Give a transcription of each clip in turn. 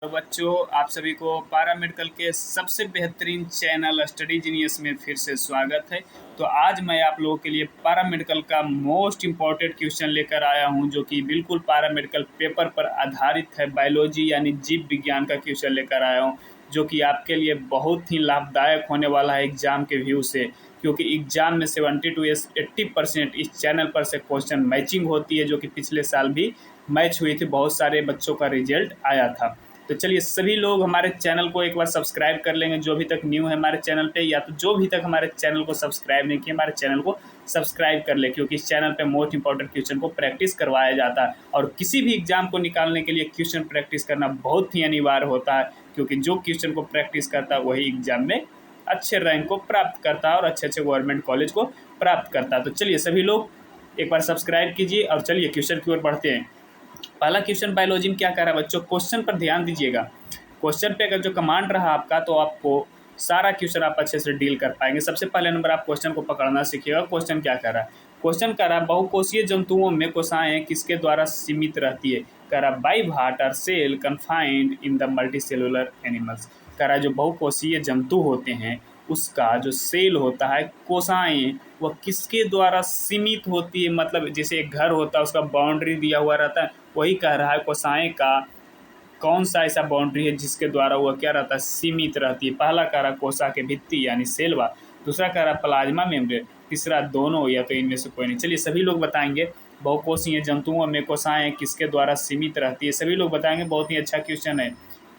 तो बच्चों, आप सभी को पैरामेडिकल के सबसे बेहतरीन चैनल स्टडी जीनियस में फिर से स्वागत है। तो आज मैं आप लोगों के लिए पैरामेडिकल का मोस्ट इम्पॉर्टेंट क्वेश्चन लेकर आया हूं, जो कि बिल्कुल पैरामेडिकल पेपर पर आधारित है। बायोलॉजी यानी जीव विज्ञान का क्वेश्चन लेकर आया हूं, जो कि आपके लिए बहुत ही लाभदायक होने वाला है एग्जाम के व्यू से, क्योंकि एग्जाम में 70 to 80% इस चैनल पर से क्वेश्चन मैचिंग होती है, जो कि पिछले साल भी मैच हुई थी। बहुत सारे बच्चों का रिजल्ट आया था। तो चलिए, सभी लोग हमारे चैनल को एक बार सब्सक्राइब कर लेंगे, जो अभी तक न्यू है हमारे चैनल पे, या तो जो भी तक हमारे चैनल को सब्सक्राइब नहीं किए, हमारे चैनल को सब्सक्राइब कर ले, क्योंकि इस चैनल पे मोस्ट इंपॉर्टेंट क्वेश्चन को प्रैक्टिस करवाया जाता है। और किसी भी एग्जाम को निकालने के लिए क्वेश्चन प्रैक्टिस करना बहुत ही अनिवार्य होता है, क्योंकि जो क्वेश्चन को प्रैक्टिस करता है वही एग्जाम में अच्छे रैंक को प्राप्त करता है और अच्छे अच्छे गवर्नमेंट कॉलेज को प्राप्त करता है। तो चलिए, सभी लोग एक बार सब्सक्राइब कीजिए और चलिए क्वेश्चन की ओर बढ़ते हैं। पहला क्वेश्चन बायोलॉजी में क्या कर रहा है बच्चों, क्वेश्चन पर ध्यान दीजिएगा। क्वेश्चन पे अगर जो कमांड रहा आपका, तो आपको सारा क्वेश्चन आप अच्छे से डील कर पाएंगे। सबसे पहले नंबर आप क्वेश्चन को पकड़ना सीखिएगा। क्वेश्चन क्या कर रहा है, क्वेश्चन कर रहा है बहुकोषीय जंतुओं में कोशिकाएं किसके द्वारा सीमित रहती है। कर रहा बाइवार्ट are cell confined in the multicellular animals. कर रहा जो बहुकोषीय जंतु होते हैं उसका जो सेल होता है, कोशिकाएं, वह किसके द्वारा सीमित होती है। मतलब जैसे एक घर होता है, उसका बाउंड्री दिया हुआ रहता है, वही कह रहा है कोशिकाएं का कौन सा ऐसा बाउंड्री है जिसके द्वारा वह क्या रहता है, सीमित रहती है। पहला कह रहा कोशिका के भित्ति यानी सेलवा, दूसरा कह रहा प्लाज्मा मेम्ब्रेन, तीसरा दोनों या तो इनमें से कोई नहीं। चलिए, सभी लोग बताएंगे बहुकोषीय जंतुओं में कोशिकाएं किसके द्वारा सीमित रहती है। सभी लोग बताएंगे, बहुत ही अच्छा क्वेश्चन है।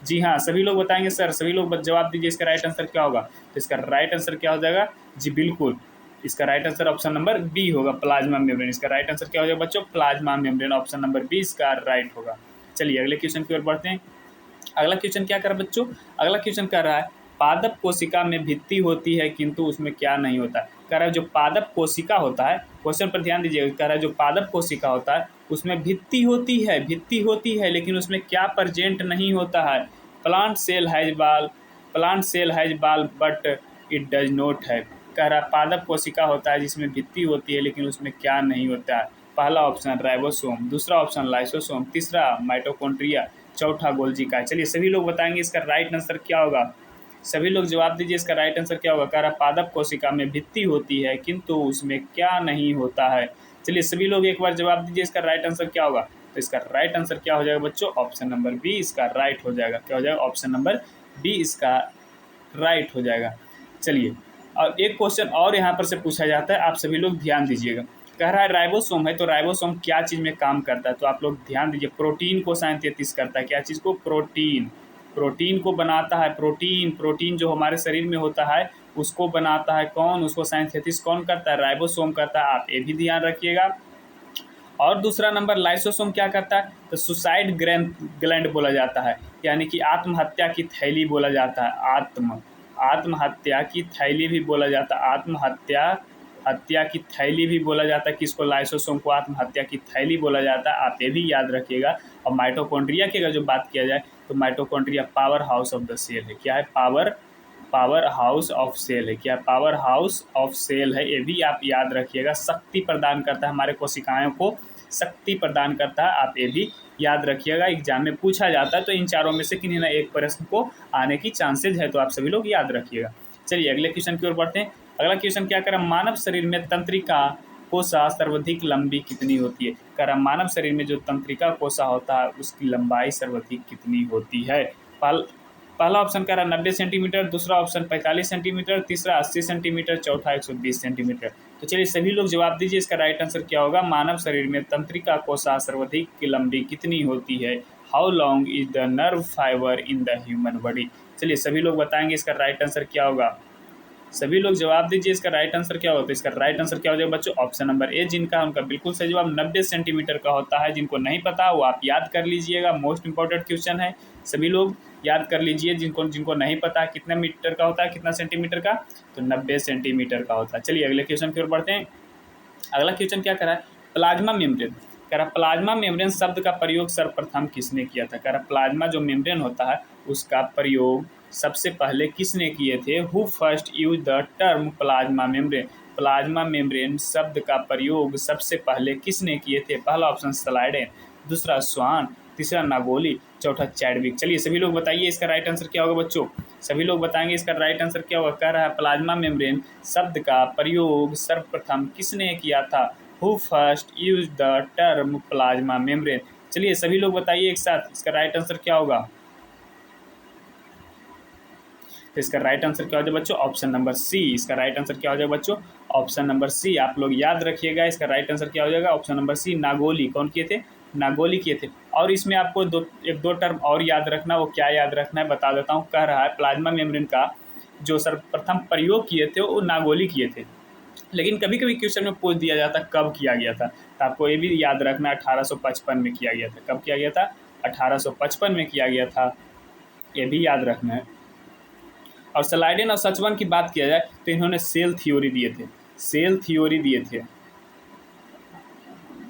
जी हाँ, सभी लोग बताएंगे सर। सभी लोग जवाब दीजिए, इसका राइट आंसर क्या होगा। तो इसका राइट आंसर क्या हो जाएगा, जी बिल्कुल, इसका right answer option number B होगा, प्लाज्मा मेम्ब्रेन। इसका राइट आंसर क्या हो जाएगा बच्चों, plasma membrane, option number B इसका राइट होगा। चलिए अगले क्वेश्चन की ओर बढ़ते हैं। अगला क्वेश्चन क्या कर रहा है बच्चों, अगला क्वेश्चन कर रहा है पादप कोशिका में भित्ति होती है किंतु उसमें क्या नहीं होता। कह रहा है जो पादप कोशिका होता है, क्वेश्चन पर ध्यान दीजिएगा। कह रहा है जो पादप कोशिका होता है उसमें भित्ति होती है, भित्ति होती है, लेकिन उसमें क्या प्रेजेंट नहीं होता है। प्लांट सेल हैज बाल, प्लांट सेल हैज बाल बट इट डज नॉट है। कह रहा पादप कोशिका होता है जिसमें भित्ति होती है, लेकिन उसमें क्या नहीं होता है। पहला ऑप्शन राइबोसोम, दूसरा ऑप्शन लाइसोसोम, तीसरा माइटोकॉन्ड्रिया, चौथा गोल्जी का। चलिए, सभी लोग बताएंगे इसका राइट आंसर क्या होगा। सभी लोग जवाब दीजिए, इसका राइट आंसर क्या होगा। कह रहा पादप कोशिका में भित्ति होती है किंतु उसमें क्या नहीं होता है। चलिए, सभी लोग एक बार जवाब दीजिए, इसका राइट आंसर क्या होगा। तो इसका राइट आंसर क्या हो जाएगा बच्चों, ऑप्शन नंबर बी इसका राइट हो जाएगा। क्या हो जाएगा, ऑप्शन नंबर बी इसका राइट हो जाएगा। चलिए, और एक क्वेश्चन और यहाँ पर से पूछा जाता है, आप सभी लोग ध्यान दीजिएगा। कह रहा है राइबोसोम है, तो राइबोसोम क्या चीज़ में काम करता है, तो आप लोग ध्यान दीजिए। प्रोटीन को सिंथेसिस करता है, क्या चीज़ को, प्रोटीन, प्रोटीन को बनाता है। प्रोटीन, प्रोटीन जो हमारे शरीर में होता है उसको बनाता है कौन, उसको सिंथेसिस कौन करता है, राइबोसोम करता है। आप ये भी ध्यान रखिएगा। और दूसरा नंबर लाइसोसोम क्या करता है, तो सुसाइड ग्लैंड बोला जाता है, यानी कि आत्महत्या की थैली बोला जाता है। आत्महत्या की थैली भी बोला जाता है, हत्या की थैली भी बोला जाता है। किसको, लाइसोसोम को आत्महत्या की थैली बोला जाता है। आप ये भी याद रखिएगा। और माइटोकॉन्ड्रिया की अगर जो बात किया जाए, तो mitochondria power house of the cell है। क्या है, पावर हाउस ऑफ सेल है। क्या पावर हाउस ऑफ सेल है, ये भी आप याद रखिएगा। शक्ति प्रदान करता है, हमारे कोशिकाओं को शक्ति प्रदान करता है। आप ये भी याद रखिएगा, एग्जाम में पूछा जाता है, तो इन चारों में से किन्हीं ना एक प्रश्न को आने की चांसेज है, तो आप सभी लोग याद रखिएगा। चलिए अगले क्वेश्चन की ओर बढ़ते हैं। अगला क्वेश्चन क्या करें, मानव शरीर में तंत्रिका कोशिका सर्वाधिक लंबी कितनी होती है। कह रहा मानव शरीर में जो तंत्रिका कोशिका होता है उसकी लंबाई सर्वाधिक कितनी होती है। पहला ऑप्शन कह रहा 90 सेंटीमीटर, दूसरा ऑप्शन 45 सेंटीमीटर, तीसरा 80 सेंटीमीटर, चौथा 120 सेंटीमीटर। तो चलिए, सभी लोग जवाब दीजिए, इसका राइट आंसर क्या होगा। मानव शरीर में तंत्रिका कोशिका सर्वाधिक लंबी कितनी होती है। How long is the nerve fibre in the human body. चलिए, सभी लोग बताएंगे इसका राइट आंसर क्या होगा। सभी लोग जवाब दीजिए, इसका राइट आंसर क्या होता है। इसका राइट आंसर क्या हो जाएगा बच्चों, ऑप्शन नंबर ए जिनका उनका बिल्कुल सही जवाब 90 सेंटीमीटर का होता है। जिनको नहीं पता वो आप याद कर लीजिएगा, मोस्ट इंपॉर्टेंट क्वेश्चन है। सभी लोग याद कर लीजिए, जिनको नहीं पता कितने मीटर का होता है, कितना सेंटीमीटर का, तो 90 सेंटीमीटर का होता है। चलिए अगले क्वेश्चन की ओर बढ़ते हैं। अगला क्वेश्चन क्या करा है, प्लाज्मा मेम्ब्रेन। कह रहा प्लाज्मा मेम्ब्रेन शब्द का प्रयोग सर्वप्रथम किसने किया था। कह रहा प्लाज्मा जो मेम्ब्रेन होता है उसका प्रयोग सबसे पहले किसने किए थे। Who first use the term plasma membrane. Plasma membrane शब्द का प्रयोग सबसे पहले किसने किए थे। पहला ऑप्शन स्लाइडेन, दूसरा स्वान, तीसरा नागोली, चौथा चैडविक। चलिए सभी लोग बताइए इसका राइट आंसर क्या होगा बच्चों। सभी लोग बताएंगे इसका राइट आंसर क्या होगा। कह रहा है प्लाज्मा मेम्ब्रेन शब्द का प्रयोग सर्वप्रथम किसने किया था। Who first use the term plasma membrane. चलिए सभी लोग बताइए एक साथ इसका राइट आंसर क्या होगा। तो इसका राइट आंसर क्या हो जाएगा बच्चों, ऑप्शन नंबर सी। इसका राइट आंसर क्या हो जाएगा बच्चों, ऑप्शन नंबर सी। आप लोग याद रखिएगा इसका राइट आंसर क्या हो जाएगा, ऑप्शन नंबर सी नागोली। कौन किए थे, नागोली किए थे। और इसमें आपको एक दो टर्म और याद रखना, वो क्या याद रखना है बता देता हूँ। कह रहा है प्लाज्मा मेम्ब्रेन का जो सर्वप्रथम प्रयोग किए थे वो नागोली किए थे, लेकिन कभी कभी क्वेश्चन में पूछ दिया जाता कब किया गया था, तो आपको ये भी याद रखना 1855 में किया गया था। कब किया गया था, 1855 में किया गया था, ये भी याद रखना है। और स्लाइडेन और सचवन की बात किया जाए तो इन्होंने सेल थ्योरी दिए थे, सेल थ्योरी दिए थे।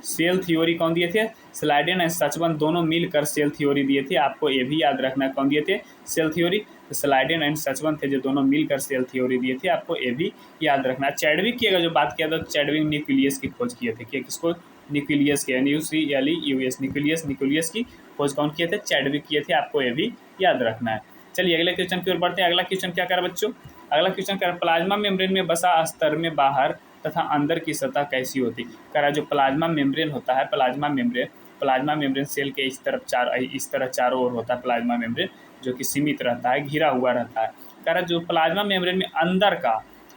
सेल थ्योरी कौन दिए थे, स्लाइडेन और सचवन दोनों मिलकर सेल थ्योरी दिए थे। आपको ये भी याद रखना कौन दिए थे, सेल थ्योरी। स्लाइडेन एंड सचवन थे जो दोनों मिलकर सेल थ्योरी दिए थे, आपको ये भी याद रखना। चैडविक की अगर जो बात किया तो चैडविक न्यूक्लियस की खोज किए थे, कि किसको, न्यूक्लियस के, NUCLEUS न्यूक्लियस की खोज कौन किए थे, चैडविक किए थे। आपको ये भी याद रखना है। चलिए अगले क्वेश्चन की ओर बढ़ते हैं। अगला क्वेश्चन क्या करा बच्चों, अगला क्वेश्चन क्या, प्लाज्मा मेम्ब्रेन में बसा अस्तर में बाहर तथा अंदर की सतह कैसी होती। कह रहा जो प्लाज्मा मेम्ब्रेन होता है, प्लाज्मा मेम्ब्रेन सेल के इस तरह चारों ओर होता है प्लाज्मा मेम्ब्रेन, जो कि सीमित रहता है, घिरा हुआ रहता है। कह रहा जो प्लाज्मा मेम्ब्रेन में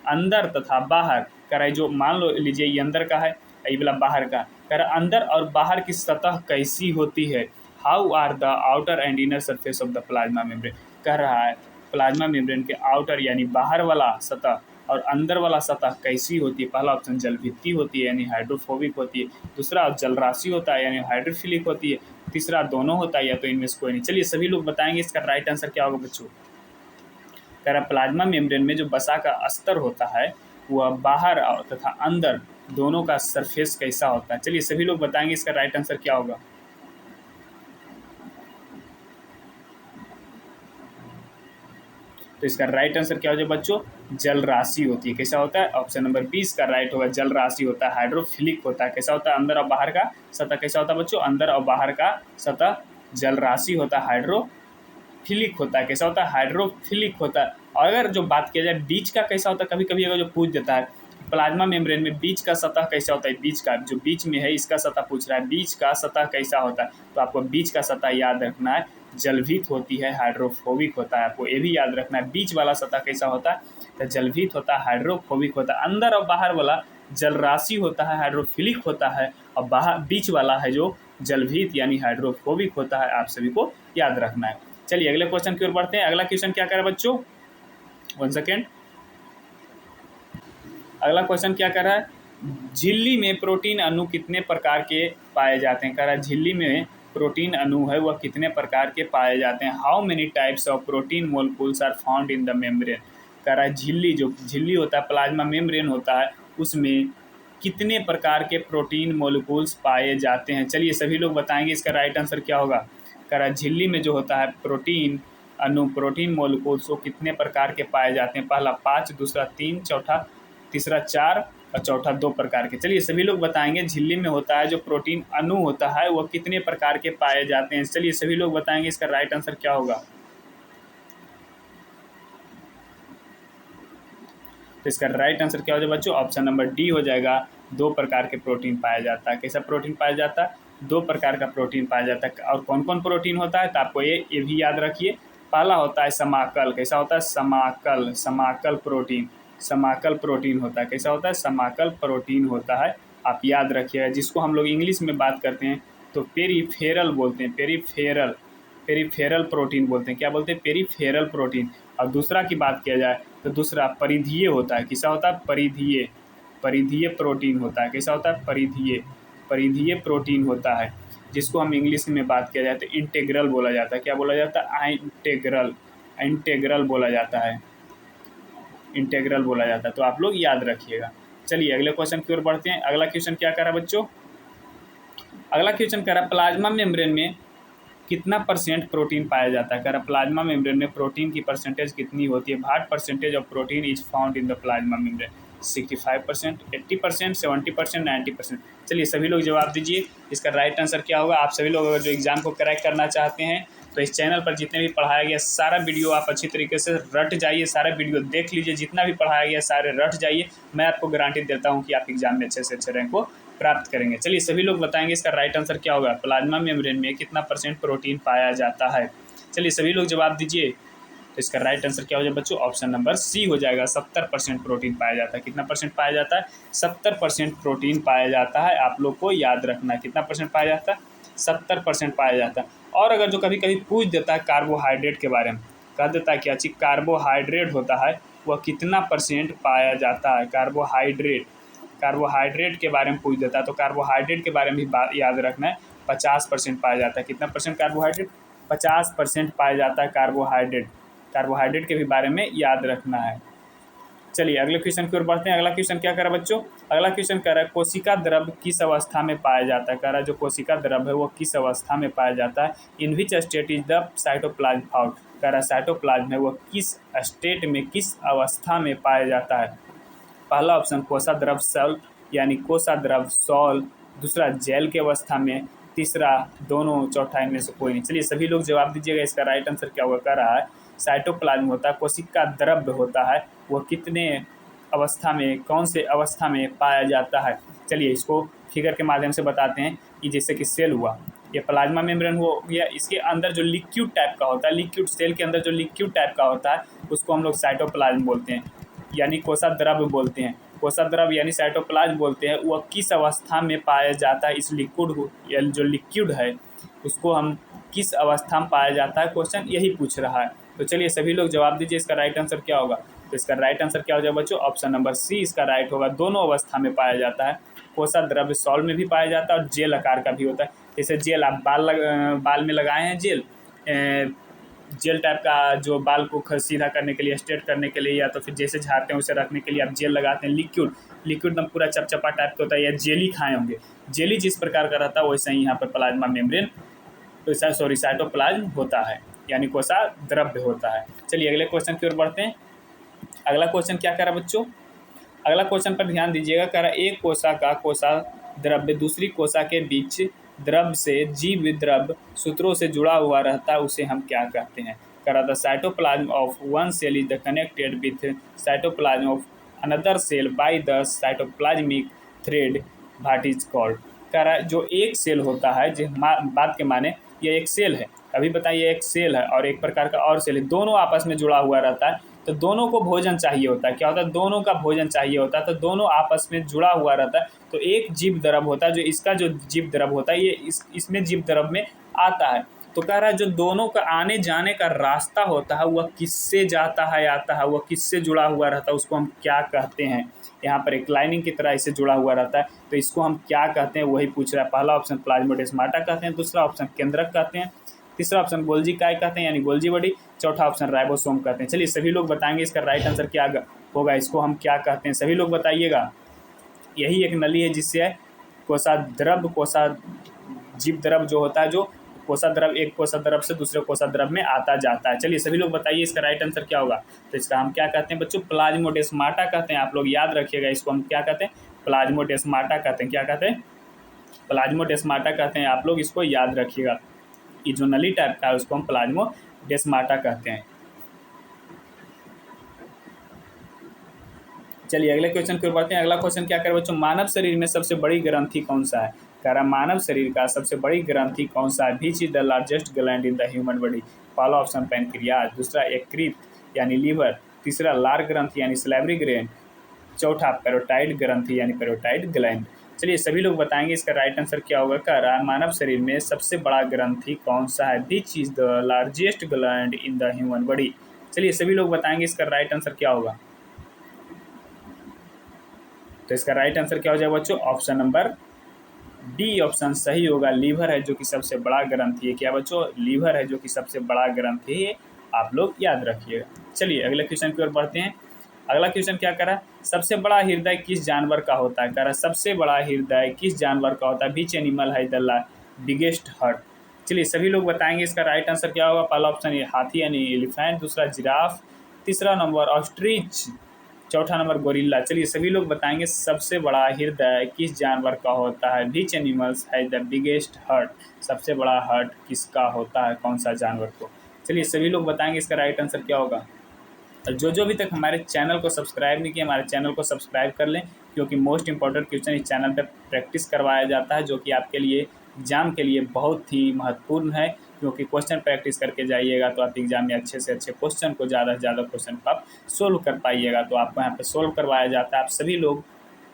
अंदर तथा बाहर, कह रहा है जो मान लो लीजिए ये अंदर का है, ये वाला बाहर का, कह रहा अंदर और बाहर की सतह कैसी होती है। How are the outer and inner surface of the plasma membrane. कह रहा है प्लाज्मा मेम्ब्रेन के आउटर यानी बाहर वाला सतह और अंदर वाला सतह कैसी होती है। पहला ऑप्शन जलभित्ति होती है यानी हाइड्रोफोबिक होती है, दूसरा जलराशि होता है यानी हाइड्रोफिलिक होती है, तीसरा दोनों होता है या तो इनमें से कोई नहीं। चलिए सभी लोग बताएंगे इसका राइट आंसर क्या होगा बच्चों। कह रहा प्लाज्मा मेम्ब्रेन में जो बसा का अस्तर होता है वह बाहर तथा अंदर दोनों का सरफेस कैसा होता है। चलिए सभी लोग बताएंगे इसका राइट आंसर क्या होगा। तो इसका राइट आंसर क्या हो जाए बच्चों, जल राशि होती है। कैसा होता है, ऑप्शन नंबर 20 का राइट होगा, जल राशि होता है, हाइड्रोफिलिक होता है। कैसा होता है, अंदर और बाहर का सतह कैसा होता है बच्चों, अंदर और बाहर का सतह जल राशि होता है, हाइड्रोफिलिक होता है। कैसा होता है, हाइड्रोफिलिक होता है। और अगर जो बात किया जाए बीच का कैसा होता है, कभी कभी अगर जो पूछ देता है प्लाज्मा मेम्ब्रेन में बीच का सतह कैसा होता है, बीच का जो बीच में है इसका सतह पूछ रहा है, बीच का सतह कैसा होता है, तो आपको बीच का सतह याद रखना है, जलभीत होती है, हाइड्रोफोबिक होता है। आपको ये भी याद रखना है बीच वाला सतह कैसा होता है, तो जलभीत होता है, हाइड्रोफोबिक होता है। अंदर और बाहर वाला जल राशि होता है, हाइड्रोफिलिक होता है, और बाहर बीच वाला है जो जलभीत यानी हाइड्रोफोबिक होता है। आप सभी को याद रखना है। चलिए अगले क्वेश्चन की ओर बढ़ते हैं। अगला क्वेश्चन क्या करे बच्चों, 1 सेकेंड। अगला क्वेश्चन क्या कर रहा है, झिल्ली में प्रोटीन अणु कितने प्रकार के पाए जाते हैं। कह रहा है झिल्ली में प्रोटीन अणु है वह कितने प्रकार के पाए जाते हैं। How many types of protein molecules are found in the membrane. कह रहा है झिल्ली होता है, प्लाज्मा मेम्ब्रेन होता है, उसमें कितने प्रकार के प्रोटीन मोलिक्यूल्स पाए जाते हैं। चलिए सभी लोग बताएंगे इसका राइट आंसर क्या होगा। कह रहा है झिल्ली में जो होता है प्रोटीन अणु, प्रोटीन मोलिक्यूल्स वो कितने प्रकार के पाए जाते हैं। पहला 5, दूसरा 3, चौथा तीसरा 4 और चौथा 2 प्रकार के। चलिए सभी लोग बताएंगे झिल्ली में होता है जो प्रोटीन अणु होता है वो कितने प्रकार के पाए जाते हैं। चलिए सभी लोग बताएंगे इसका राइट आंसर क्या होगा। तो इसका राइट आंसर क्या हो जाएगा बच्चों, ऑप्शन नंबर डी हो जाएगा, 2 प्रकार के प्रोटीन पाया जाता है। कैसा प्रोटीन पाया जाता है, 2 प्रकार का प्रोटीन पाया जाता है। और कौन कौन प्रोटीन होता है, तो आपको ये भी याद रखिए। पहला होता है समाकल। कैसा होता है, समाकल प्रोटीन, समाकल प्रोटीन होता है। कैसा होता है, समाकल प्रोटीन होता है, आप याद रखिएगा। जिसको हम लोग इंग्लिश में बात करते हैं तो पेरीफेरल बोलते हैं, पेरीफेरल प्रोटीन बोलते हैं। क्या बोलते हैं, पेरीफेरल प्रोटीन। और दूसरा की बात किया जाए तो दूसरा परिधीय होता है। कैसा होता है, परिधीय प्रोटीन होता है। कैसा होता है, परिधीय प्रोटीन होता है, जिसको हम इंग्लिश में बात किया जाए तो इंटेग्रल बोला जाता है। क्या बोला जाता है, इंटेग्रल बोला जाता है, इंटेग्रल बोला जाता है। तो आप लोग याद रखिएगा। चलिए अगले क्वेश्चन की ओर बढ़ते हैं। अगला क्वेश्चन क्या कर रहा है बच्चों, अगला क्वेश्चन कर रहा है प्लाज्मा मेम्ब्रेन में कितना % प्रोटीन पाया जाता है। कह रहा प्लाज्मा मेम्ब्रेन में प्रोटीन की परसेंटेज कितनी होती है। What % of protein is found in the plasma membrane. 65%, 80%, 70%, 90%। चलिए सभी लोग जवाब दीजिए, इसका राइट आंसर क्या होगा। आप सभी लोग अगर जो एग्ज़ाम को क्रैक करना चाहते हैं तो इस चैनल पर जितने भी पढ़ाया गया सारा वीडियो आप अच्छी तरीके से रट जाइए, सारा वीडियो देख लीजिए, जितना भी पढ़ाया गया सारे रट जाइए। मैं आपको गारंटी देता हूँ कि आप एग्जाम में अच्छे से अच्छे रैंक को प्राप्त करेंगे। चलिए सभी लोग बताएंगे इसका राइट आंसर क्या होगा। प्लाज्मा मेम्ब्रेन में कितना % प्रोटीन पाया जाता है। चलिए सभी लोग जवाब दीजिए, तो इसका राइट आंसर क्या हो जाएगा बच्चों, ऑप्शन नंबर सी हो जाएगा। 70% प्रोटीन पाया जाता है। कितना % पाया जाता है, 70% प्रोटीन पाया जाता है। आप लोग को याद रखना है कितना % पाया जाता है, 70% पाया जाता है। और अगर जो कभी कभी पूछ देता है कार्बोहाइड्रेट के बारे में, कह देता है क्या चीज़ कार्बोहाइड्रेट होता है, वह कितना % पाया जाता है। कार्बोहाइड्रेट के बारे में पूछ देता है तो कार्बोहाइड्रेट के बारे में भी बात याद रखना है। 50% पाया जाता है। कितना % कार्बोहाइड्रेट, 50% पाया जाता है कार्बोहाइड्रेट के भी बारे में याद रखना है। चलिए अगले क्वेश्चन की ओर बढ़ते हैं। अगला क्वेश्चन क्या कह रहा है बच्चों, अगला क्वेश्चन कह रहा है कोशिका द्रव किस अवस्था में पाया जाता है। कह रहा है जो कोशिका द्रव है वो किस अवस्था में पाया जाता है। In which state is the cytoplasm found. कह रहा है साइटोप्लाज्म है वो किस स्टेट में, किस अवस्था में पाया जाता है। पहला ऑप्शन कोसा द्रव सॉल यानी कोसा द्रव सॉल, दूसरा जेल की अवस्था में, तीसरा दोनों, चौथा इनमें से कोई नहीं। चलिए सभी लोग जवाब दीजिएगा, इसका राइट आंसर क्या होगा। कह रहा है साइटोप्लाज्म होता है, कोशिका द्रव होता है, वह कितने अवस्था में, कौन से अवस्था में पाया जाता है। चलिए इसको फिगर के माध्यम से बताते हैं कि जैसे कि सेल हुआ, ये प्लाज्मा मेम्ब्रेन हो गया, इसके अंदर जो लिक्विड टाइप का होता है, लिक्विड सेल के अंदर जो लिक्विड टाइप का होता है उसको हम लोग साइटोप्लाज्म बोलते हैं, यानी कोसा द्रव बोलते हैं। कोसा द्रव यानी साइटोप्लाज्म बोलते हैं। वह किस अवस्था में पाया जाता है, इस लिक्विड को, जो लिक्विड है उसको हम किस अवस्था में पाया जाता है, क्वेश्चन यही पूछ रहा है। तो चलिए सभी लोग जवाब दीजिए, इसका राइट आंसर क्या होगा। तो इसका राइट आंसर क्या हो जाएगा बच्चों, ऑप्शन नंबर सी इसका राइट होगा। दोनों अवस्था में पाया जाता है। कोसा द्रव्य सॉल्व में भी पाया जाता है और जेल आकार का भी होता है। जैसे जेल आप बाल में लगाए हैं, जेल टाइप का, जो बाल को सीधा करने के लिए, स्ट्रेट करने के लिए, या तो फिर जैसे झाड़ते हैं उसे रखने के लिए आप जेल लगाते हैं। लिक्विड एकदम पूरा चपचपा टाइप का होता है, या जेली खाए होंगे। जेली जिस प्रकार का रहता है वैसे ही यहाँ पर प्लाज्मा मेम्ब्रेन, साइटोप्लाज्म होता है, यानी कोसा द्रव्य होता है। चलिए अगले क्वेश्चन की ओर बढ़ते हैं। अगला क्वेश्चन क्या कह रहा है बच्चों, अगला क्वेश्चन पर ध्यान दीजिएगा। कह रहा है एक कोसा का कोसा द्रव्य दूसरी कोसा के बीच द्रव से जीव द्रव सूत्रों से जुड़ा हुआ रहता है, उसे हम क्या कहते हैं। कह रहा था cytoplasm of one cell is the connected with cytoplasm of another cell by the cytoplasmic thread, what is called. कह रहा है जो एक सेल होता है, जो बात के माने ये एक सेल है, अभी बताइए एक सेल है और एक प्रकार का और सेल है, दोनों आपस में जुड़ा हुआ रहता है। तो दोनों को भोजन चाहिए होता है, क्या होता है, दोनों का भोजन चाहिए होता है, तो दोनों आपस में जुड़ा हुआ रहता है। तो एक जीव द्रव होता है, जो इसका जो जीव द्रव होता है ये इसमें जीव द्रव में आता है। तो कह रहा है जो दोनों का आने जाने का रास्ता होता है वह किससे जाता है, आता है, वह किससे जुड़ा हुआ रहता है, उसको हम क्या कहते हैं। यहाँ पर एक लाइनिंग की तरह इसे जुड़ा हुआ रहता है, तो इसको हम क्या कहते हैं वही पूछ रहा है। पहला ऑप्शन प्लाज्मोडेस्माटा कहते हैं, दूसरा ऑप्शन केंद्रक कहते हैं, तीसरा ऑप्शन गोल्जी काय कहते हैं यानी गोल्जी बॉडी, चौथा ऑप्शन राइबोसोम कहते हैं। चलिए सभी लोग बताएंगे इसका राइट आंसर क्या होगा, इसको हम क्या कहते हैं, सभी लोग बताइएगा। यही एक नली है जिससे कोसा जीव द्रव जो होता है, जो कोसा द्रव एक कोसा द्रव से दूसरे कोसा द्रव में आता जाता है। चलिए सभी लोग बताइए इसका राइट आंसर क्या होगा। तो इसका हम क्या कहते हैं बच्चों, प्लाज्मोडेस्माटा कहते हैं। आप लोग याद रखिएगा, इसको हम क्या कहते हैं, प्लाज्मोडेस्माटा कहते हैं। क्या कहते हैं, प्लाज्मोडेस्माटा कहते हैं। आप लोग इसको याद रखिएगा, ये जो नली टाइप का है उसको हम प्लाज्मोडेस्माटा कहते हैं। चलिए अगले क्वेश्चन की ओर बढ़ते हैं। अगला क्वेश्चन क्या करें बच्चों, मानव शरीर में सबसे बड़ी ग्रंथि कौन सा है। कह रहा मानव शरीर का सबसे बड़ी ग्रंथि कौन सा है। Which is the largest gland in the human body. पहला ऑप्शन पैनक्रियाज, दूसरा यकृत यानी लीवर, तीसरा लार ग्रंथि यानी सैलिवरी ग्लैंड, चौथा पैरोटाइड ग्रंथि यानी पैरोटाइड ग्लैंड। चलिए सभी लोग बताएंगे इसका राइट आंसर क्या होगा। कह रहा है मानव शरीर में सबसे बड़ा ग्रंथि कौन सा है। Which is the largest gland in the human body. चलिए सभी लोग बताएंगे इसका राइट आंसर क्या होगा। तो इसका राइट आंसर क्या हो जाएगा बच्चों, ऑप्शन नंबर डी ऑप्शन सही होगा। लीवर है जो कि सबसे बड़ा ग्रंथि है। क्या बच्चों, लीवर है जो कि सबसे बड़ा ग्रंथि है, आप लोग याद रखिएगा। चलिए अगले क्वेश्चन की ओर बढ़ते हैं। अगला क्वेश्चन क्या कर रहा है, सबसे बड़ा हृदय किस जानवर का होता है। कह रहा है सबसे बड़ा हृदय किस जानवर का होता है। विच एनिमल है द बिगेस्ट हार्ट। चलिए सभी लोग बताएंगे इसका राइट आंसर क्या होगा। पहला ऑप्शन ये हाथी यानी एलिफेंट, दूसरा जिराफ, तीसरा नंबर ऑस्ट्रिच चौथा नंबर गोरिल्ला। चलिए सभी लोग बताएंगे सबसे बड़ा हृदय किस जानवर का होता है। Which animals has the biggest heart, सबसे बड़ा हार्ट किसका होता है, कौन सा जानवर को। चलिए सभी लोग बताएंगे इसका राइट आंसर क्या होगा। जो अभी तक हमारे चैनल को सब्सक्राइब नहीं किया, हमारे चैनल को सब्सक्राइब कर लें, क्योंकि मोस्ट इंपॉर्टेंट क्वेश्चन इस चैनल पर प्रैक्टिस करवाया जाता है, जो कि आपके लिए एग्जाम के लिए बहुत ही महत्वपूर्ण है। क्योंकि क्वेश्चन प्रैक्टिस करके जाइएगा तो आप एग्जाम में अच्छे से अच्छे क्वेश्चन को, ज़्यादा से ज़्यादा क्वेश्चन को आप सोल्व कर पाइएगा। तो आपको यहाँ पे सोल्व करवाया जाता है। आप सभी लोग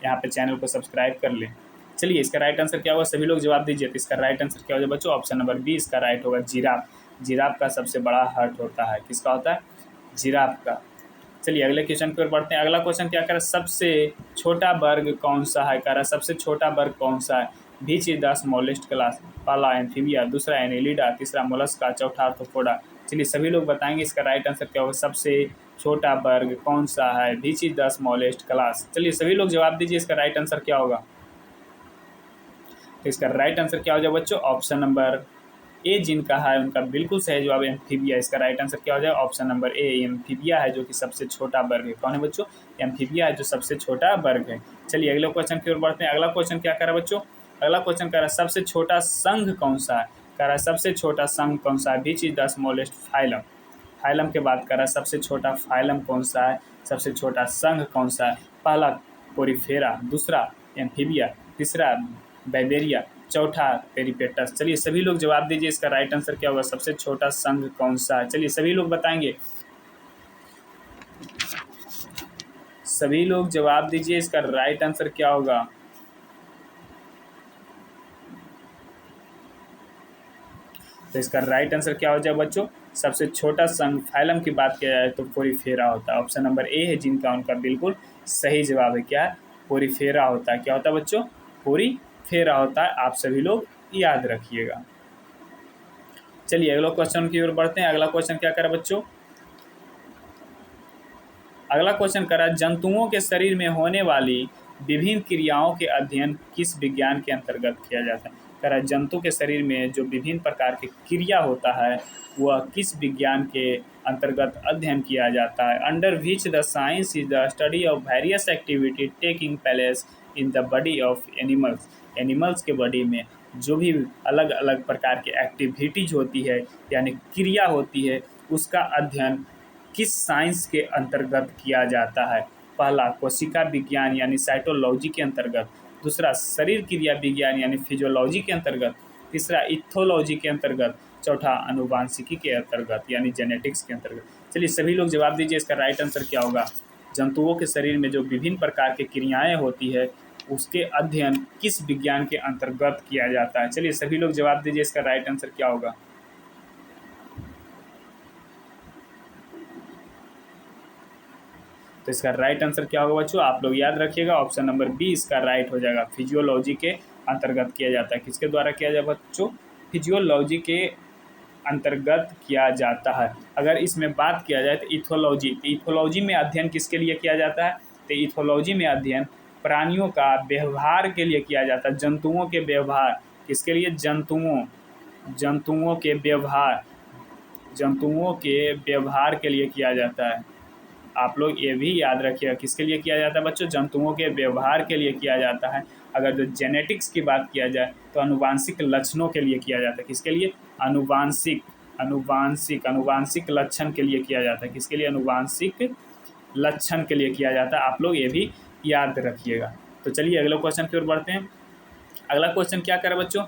यहाँ पे चैनल को सब्सक्राइब कर लें। चलिए इसका राइट आंसर क्या होगा, सभी लोग जवाब दीजिए। तो इसका राइट आंसर क्या होगा बच्चों, ऑप्शन नंबर बी इसका राइट होगा, जिराफ। जिराफ का सबसे बड़ा हार्ट होता है, किसका होता है, जिराफ का। चलिए अगले क्वेश्चन की ओर बढ़ते हैं। अगला क्वेश्चन क्या कह रहा है, सबसे छोटा वर्ग कौन सा है, कह रहा है सबसे छोटा वर्ग कौन सा है। Which is the smallest class, पहला एम्फीबिया, दूसरा एनेलिडा, तीसरा मोलस्का, चौथा आर्थ्रोपोडा। चलिए सभी लोग बताएंगे इसका राइट आंसर क्या होगा, सबसे छोटा वर्ग कौन सा है, which is the smallest class. चलिए सभी लोग जवाब दीजिए इसका राइट आंसर क्या होगा। तो इसका राइट आंसर क्या हो जाएगा बच्चों, ऑप्शन नंबर ए जिनका है उनका बिल्कुल सही जवाब एम्फीबिया। इसका राइट आंसर क्या हो जाएगा, ऑप्शन नंबर ए एम्फीबिया है, जो कि सबसे छोटा वर्ग है। कौन है बच्चों, एम्फीबिया है जो सबसे छोटा वर्ग है। चलिए अगले क्वेश्चन की ओर बढ़ते हैं। अगला क्वेश्चन क्या कर रहा है बच्चों, अगला क्वेश्चन कर रहा है सबसे छोटा संघ कौन सा है, कह रहा है सबसे छोटा संघ कौन सा है। Which is the smallest phylum, phylum के बात कर रहा है सबसे छोटा फाइलम कौन सा है, सबसे छोटा संघ कौन सा है। पहला पोरीफेरा, दूसरा एम्फीबिया, तीसरा बैबेरिया, चौथा पेरिपेटस। चलिए सभी लोग जवाब दीजिए इसका राइट आंसर क्या होगा, सबसे छोटा संघ कौन सा है। चलिए सभी लोग बताएंगे, सभी लोग जवाब दीजिए इसका राइट आंसर क्या होगा। तो इसका राइट आंसर क्या हो जाए बच्चों, सबसे छोटा संघ फाइलम की बात किया जाए तो पोरीफेरा होता है। ऑप्शन नंबर ए है जिनका उनका बिल्कुल सही जवाब है, क्या है, पोरीफेरा होता है। क्या होता है बच्चों, पोरीफेरा होता है। आप सभी लोग याद रखिएगा। चलिए अगला क्वेश्चन की ओर बढ़ते हैं। अगला क्वेश्चन क्या करा बच्चों, अगला क्वेश्चन करा जंतुओं के शरीर में होने वाली विभिन्न क्रियाओं के अध्ययन किस विज्ञान के अंतर्गत किया जाता है। करा जंतु के शरीर में जो विभिन्न प्रकार की क्रिया होता है वह किस विज्ञान के अंतर्गत अध्ययन किया जाता है। Under which the science is the study of various activity taking place in the body of animals. Animals के बॉडी में जो भी अलग अलग प्रकार की एक्टिविटीज होती है यानी क्रिया होती है उसका अध्ययन किस साइंस के अंतर्गत किया जाता है। पहला कोशिका विज्ञान यानी साइटोलॉजी के अंतर्गत, दूसरा शरीर क्रिया विज्ञान यानी फिजियोलॉजी के अंतर्गत, तीसरा इथोलॉजी के अंतर्गत, चौथा अनुवांशिकी के अंतर्गत यानी जेनेटिक्स के अंतर्गत। चलिए सभी लोग जवाब दीजिए इसका राइट आंसर क्या होगा। जंतुओं के शरीर में जो विभिन्न प्रकार की क्रियाएं होती है उसके अध्ययन किस विज्ञान के अंतर्गत किया जाता है। चलिए सभी लोग जवाब दीजिए इसका राइट आंसर क्या होगा। तो इसका राइट आंसर क्या होगा बच्चों, आप लोग याद रखिएगा, ऑप्शन नंबर बी इसका राइट हो जाएगा। फिजियोलॉजी के अंतर्गत किया जाता है। किसके द्वारा किया जाए बच्चों, फिजियोलॉजी के अंतर्गत किया जाता है। अगर इसमें बात किया जाए तो इथोलॉजी, तो इथोलॉजी में अध्ययन किसके लिए किया जाता है, तो इथोलॉजी में अध्ययन प्राणियों का व्यवहार के लिए किया जाता है। जंतुओं के व्यवहार, किसके लिए, जंतुओं के व्यवहार, जंतुओं के व्यवहार के लिए किया जाता है। आप लोग ये भी याद रखिएगा किसके लिए किया जाता है बच्चों, जंतुओं के व्यवहार के लिए किया जाता है। अगर जो जेनेटिक्स की बात किया जाए तो अनुवांशिक लक्षणों के लिए किया जाता है। किसके लिए, अनुवांशिक लक्षण के लिए किया जाता है। किसके लिए, अनुवांशिक लक्षण के लिए किया जाता है। आप लोग ये भी याद रखिएगा। तो चलिए अगले क्वेश्चन की ओर बढ़ते हैं। अगला क्वेश्चन क्या करे बच्चों,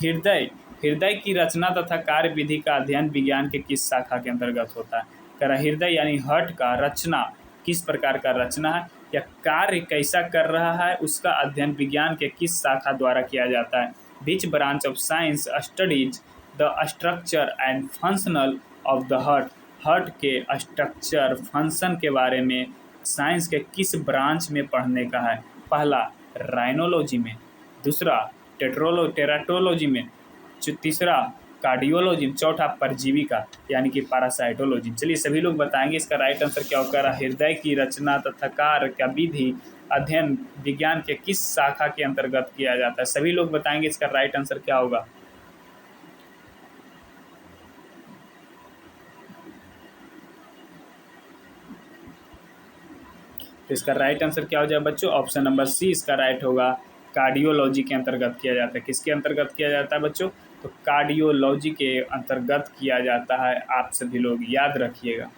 हृदय हृदय की रचना तथा कार्य विधि का अध्ययन विज्ञान के किस शाखा के अंतर्गत होता है। कह हृदय यानी हार्ट का रचना, किस प्रकार का रचना है या कार्य कैसा कर रहा है उसका अध्ययन विज्ञान के किस शाखा द्वारा किया जाता है। Which branch of science studies the structure and functional of the heart. Heart के स्ट्रक्चर फंक्शन के बारे में साइंस के किस ब्रांच में पढ़ने का है। पहला राइनोलॉजी में, दूसरा टेराटोलॉजी में, तीसरा कार्डियोलॉजी, चौथा परजीवी का यानी कि पैरासाइटोलॉजी। चलिए सभी लोग बताएंगे इसका राइट आंसर क्या होगा। हृदय की रचना तथा कार्य का विधि अध्ययन विज्ञान के किस शाखा के अंतर्गत किया जाता है। सभी लोग बताएंगे इसका राइट आंसर क्या होगा। तो इसका राइट आंसर क्या हो जाएगा बच्चों? ऑप्शन नंबर सी इसका राइट होगा। कार्डियोलॉजी के अंतर्गत किया जाता है। किसके अंतर्गत किया जाता है बच्चों? तो कार्डियोलॉजी के अंतर्गत किया जाता है। आप सभी लोग याद रखिएगा,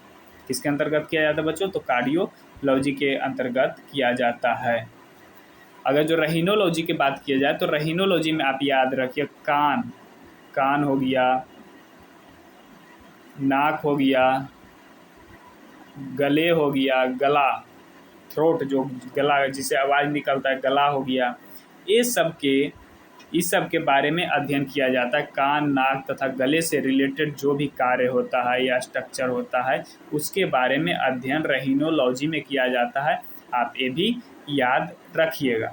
किसके अंतर्गत किया जाता है बच्चों? तो कार्डियोलॉजी के अंतर्गत किया जाता है। अगर जो रहीनोलॉजी की बात किया जाए तो रहीनोलॉजी में आप याद रखिए कान हो गया, नाक हो गया, गले हो गया, गला, थ्रोट जो गला जिसे आवाज़ निकलता है, गला हो गया, इस सब के बारे में अध्ययन किया जाता है। कान, नाक तथा गले से रिलेटेड जो भी कार्य होता है या स्ट्रक्चर होता है उसके बारे में अध्ययन रहीनोलॉजी में किया जाता है। आप ये भी याद रखिएगा।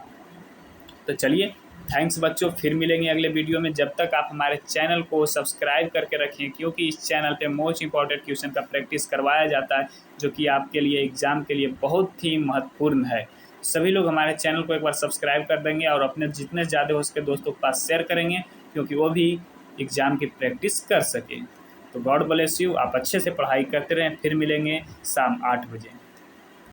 तो चलिए, थैंक्स बच्चों, फिर मिलेंगे अगले वीडियो में। जब तक आप हमारे चैनल को सब्सक्राइब करके रखें, क्योंकि इस चैनल पे मोस्ट इंपॉर्टेंट क्वेश्चन का प्रैक्टिस करवाया जाता है, जो कि आपके लिए एग्ज़ाम के लिए बहुत ही महत्वपूर्ण है। सभी लोग हमारे चैनल को एक बार सब्सक्राइब कर देंगे और अपने जितने ज़्यादा हो सके दोस्तों के पास शेयर करेंगे, क्योंकि वो भी एग्ज़ाम की प्रैक्टिस कर सकें। तो गॉड ब्लेस यू, आप अच्छे से पढ़ाई करते रहें। फिर मिलेंगे शाम 8 बजे।